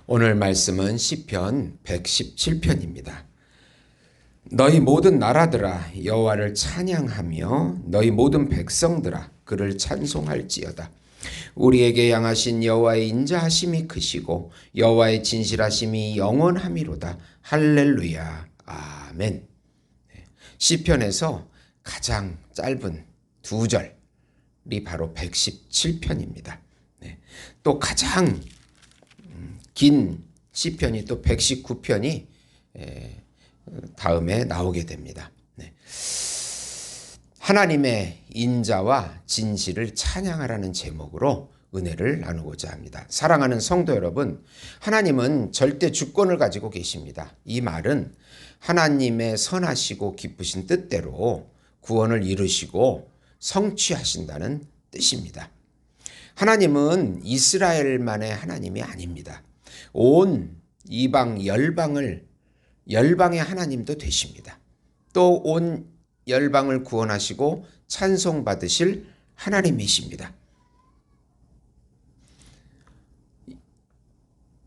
오늘 말씀은 시편 117편입니다. 너희 모든 나라들아 여호와를 찬양하며 너희 모든 백성들아 그를 찬송할지어다. 우리에게 향하신 여호와의 인자하심이 크시고 여호와의 진실하심이 영원함이로다. 할렐루야. 아멘. 시편에서 가장 짧은 두 절이 바로 117편입니다. 또 가장 긴 시편이 또 119편이 다음에 나오게 됩니다. 하나님의 인자와 진실을 찬양하라는 제목으로 은혜를 나누고자 합니다. 사랑하는 성도 여러분, 하나님은 절대 주권을 가지고 계십니다. 이 말은 하나님의 선하시고 기쁘신 뜻대로 구원을 이루시고 성취하신다는 뜻입니다. 하나님은 이스라엘만의 하나님이 아닙니다. 온 이방 열방의 하나님도 되십니다. 또 온 열방을 구원하시고 찬송받으실 하나님이십니다.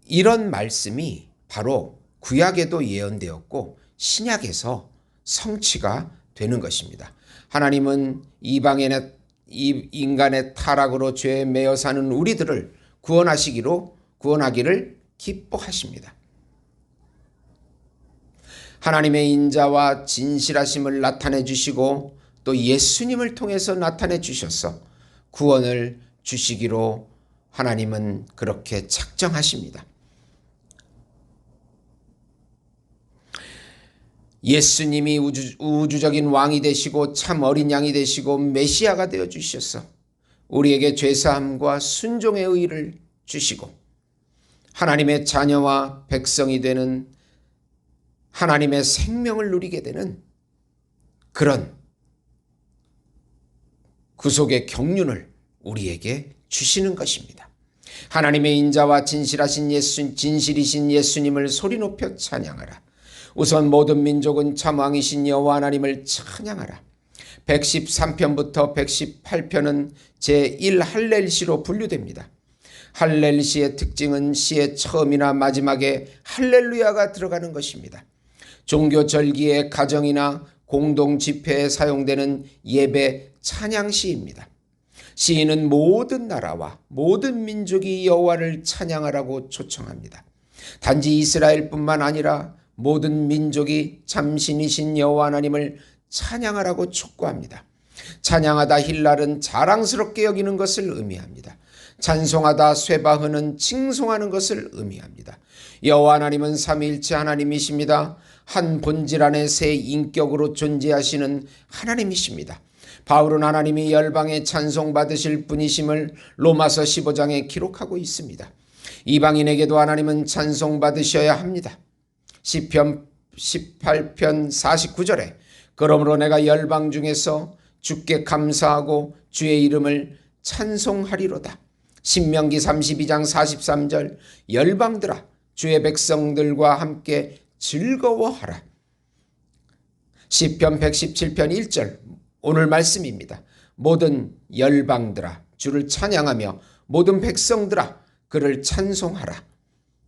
이런 말씀이 바로 구약에도 예언되었고 신약에서 성취가 되는 것입니다. 하나님은 인간의 타락으로 죄에 매여 사는 우리들을 구원하기를 기뻐하십니다. 하나님의 인자와 진실하심을 나타내 주시고 또 예수님을 통해서 나타내 주셔서 구원을 주시기로 하나님은 그렇게 작정하십니다. 예수님이 우주적인 왕이 되시고 참 어린 양이 되시고 메시아가 되어 주셔서 우리에게 죄사함과 순종의 의를 주시고 하나님의 자녀와 백성이 되는 하나님의 생명을 누리게 되는 그런 구속의 경륜을 우리에게 주시는 것입니다. 하나님의 인자와 진실이신 예수님을 소리 높여 찬양하라. 우선 모든 민족은 참 왕이신 여호와 하나님을 찬양하라. 113편부터 118편은 제1 할렐시로 분류됩니다. 할렐시의 특징은 시의 처음이나 마지막에 할렐루야가 들어가는 것입니다. 종교 절기의 가정이나 공동 집회에 사용되는 예배 찬양 시입니다. 시인은 모든 나라와 모든 민족이 여호와를 찬양하라고 초청합니다. 단지 이스라엘뿐만 아니라 모든 민족이 참신이신 여호와 하나님을 찬양하라고 촉구합니다. 찬양하다 힐랄은 자랑스럽게 여기는 것을 의미합니다. 찬송하다 쇠바흐는 칭송하는 것을 의미합니다. 여호와 하나님은 삼위일체 하나님이십니다. 한 본질 안에 세 인격으로 존재하시는 하나님이십니다. 바울은 하나님이 열방에 찬송받으실 분이심을 로마서 15장에 기록하고 있습니다. 이방인에게도 하나님은 찬송받으셔야 합니다. 시편 18편 49절에 그러므로 내가 열방 중에서 주께 감사하고 주의 이름을 찬송하리로다. 신명기 32장 43절 열방들아 주의 백성들과 함께 즐거워하라. 시편 117편 1절 오늘 말씀입니다. 모든 열방들아 주를 찬양하며 모든 백성들아 그를 찬송하라.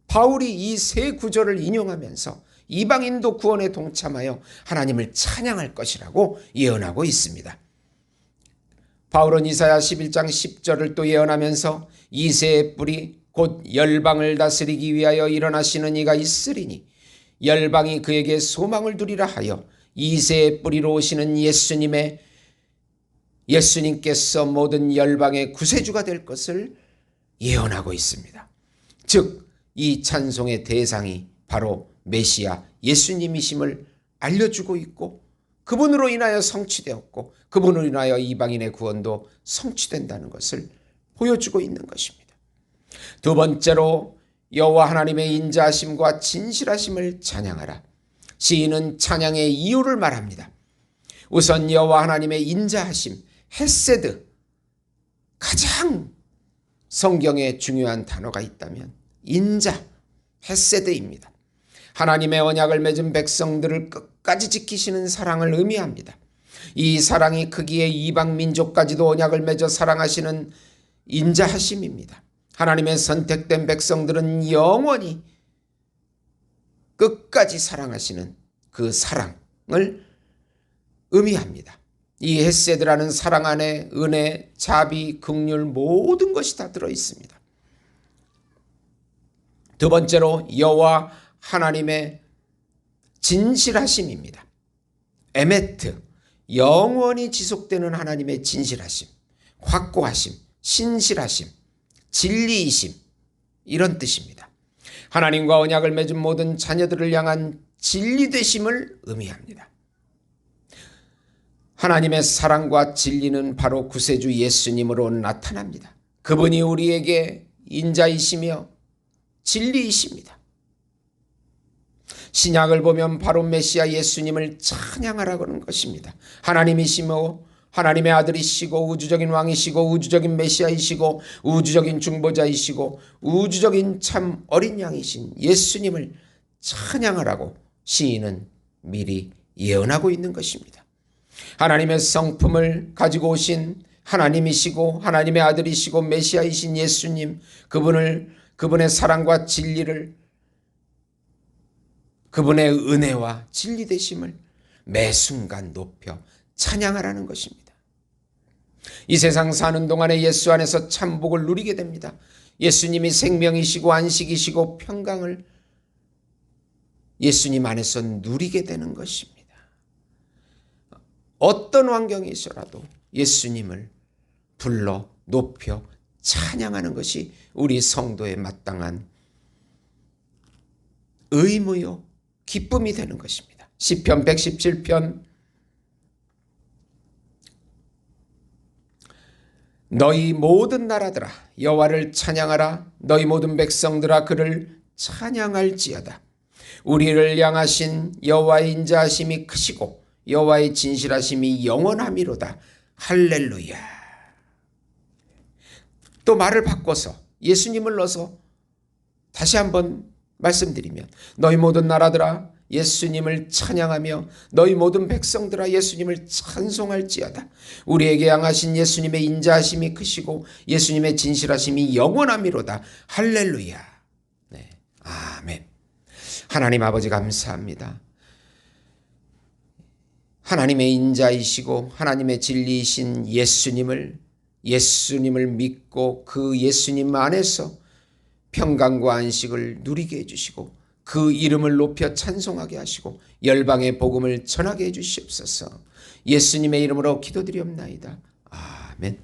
바울이 이 세 구절을 인용하면서 이방인도 구원에 동참하여 하나님을 찬양할 것이라고 예언하고 있습니다. 바울은 이사야 11장 10절을 또 예언하면서 이새의 뿔이 곧 열방을 다스리기 위하여 일어나시는 이가 있으리니 열방이 그에게 소망을 두리라 하여 이새의 뿌리로 오시는 예수님께서 모든 열방의 구세주가 될 것을 예언하고 있습니다. 즉 이 찬송의 대상이 바로 메시아 예수님이심을 알려주고 있고 그분으로 인하여 성취되었고 그분으로 인하여 이방인의 구원도 성취된다는 것을 보여주고 있는 것입니다. 두 번째로 여호와 하나님의 인자하심과 진실하심을 찬양하라. 시인은 찬양의 이유를 말합니다. 우선 여호와 하나님의 인자하심, 헤세드, 가장 성경에 중요한 단어가 있다면 인자, 헤세드입니다. 하나님의 언약을 맺은 백성들을 끝까지 지키시는 사랑을 의미합니다. 이 사랑이 크기에 이방 민족까지도 언약을 맺어 사랑하시는 인자하심입니다. 하나님의 선택된 백성들은 영원히 끝까지 사랑하시는 그 사랑을 의미합니다. 이 헤세드라는 사랑 안에 은혜, 자비, 긍휼 모든 것이 다 들어 있습니다. 두 번째로 여호와 하나님의 진실하심입니다. 에메트, 영원히 지속되는 하나님의 진실하심, 확고하심, 신실하심, 진리이심, 이런 뜻입니다. 하나님과 언약을 맺은 모든 자녀들을 향한 진리되심을 의미합니다. 하나님의 사랑과 진리는 바로 구세주 예수님으로 나타납니다. 그분이 우리에게 인자이시며 진리이십니다. 신약을 보면 바로 메시아 예수님을 찬양하라고 하는 것입니다. 하나님이시며 하나님의 아들이시고 우주적인 왕이시고 우주적인 메시아이시고 우주적인 중보자이시고 우주적인 참 어린 양이신 예수님을 찬양하라고 시인은 미리 예언하고 있는 것입니다. 하나님의 성품을 가지고 오신 하나님이시고 하나님의 아들이시고 메시아이신 예수님, 그분의 사랑과 진리를, 그분의 은혜와 진리 되심을 매 순간 높여 찬양하라는 것입니다. 이 세상 사는 동안에 예수 안에서 참복을 누리게 됩니다. 예수님이 생명이시고 안식이시고 평강을 예수님 안에서 누리게 되는 것입니다. 어떤 환경이 있어라도 예수님을 불러 높여 찬양하는 것이 우리 성도의 마땅한 의무요 기쁨이 되는 것입니다. 시편 117편 너희 모든 나라들아 여호와를 찬양하라. 너희 모든 백성들아 그를 찬양할지어다. 우리를 향하신 여호와의 인자하심이 크시고 여호와의 진실하심이 영원함이로다. 할렐루야. 또 말을 바꿔서 예수님을 넣어서 다시 한번 말씀드리면 너희 모든 나라들아 예수님을 찬양하며 너희 모든 백성들아 예수님을 찬송할지어다. 우리에게 향하신 예수님의 인자하심이 크시고 예수님의 진실하심이 영원함이로다. 할렐루야. 네. 아멘. 하나님 아버지 감사합니다. 하나님의 인자이시고 하나님의 진리이신 예수님을 믿고 그 예수님 안에서 평강과 안식을 누리게 해주시고 그 이름을 높여 찬송하게 하시고 열방의 복음을 전하게 해주시옵소서. 예수님의 이름으로 기도드리옵나이다. 아멘.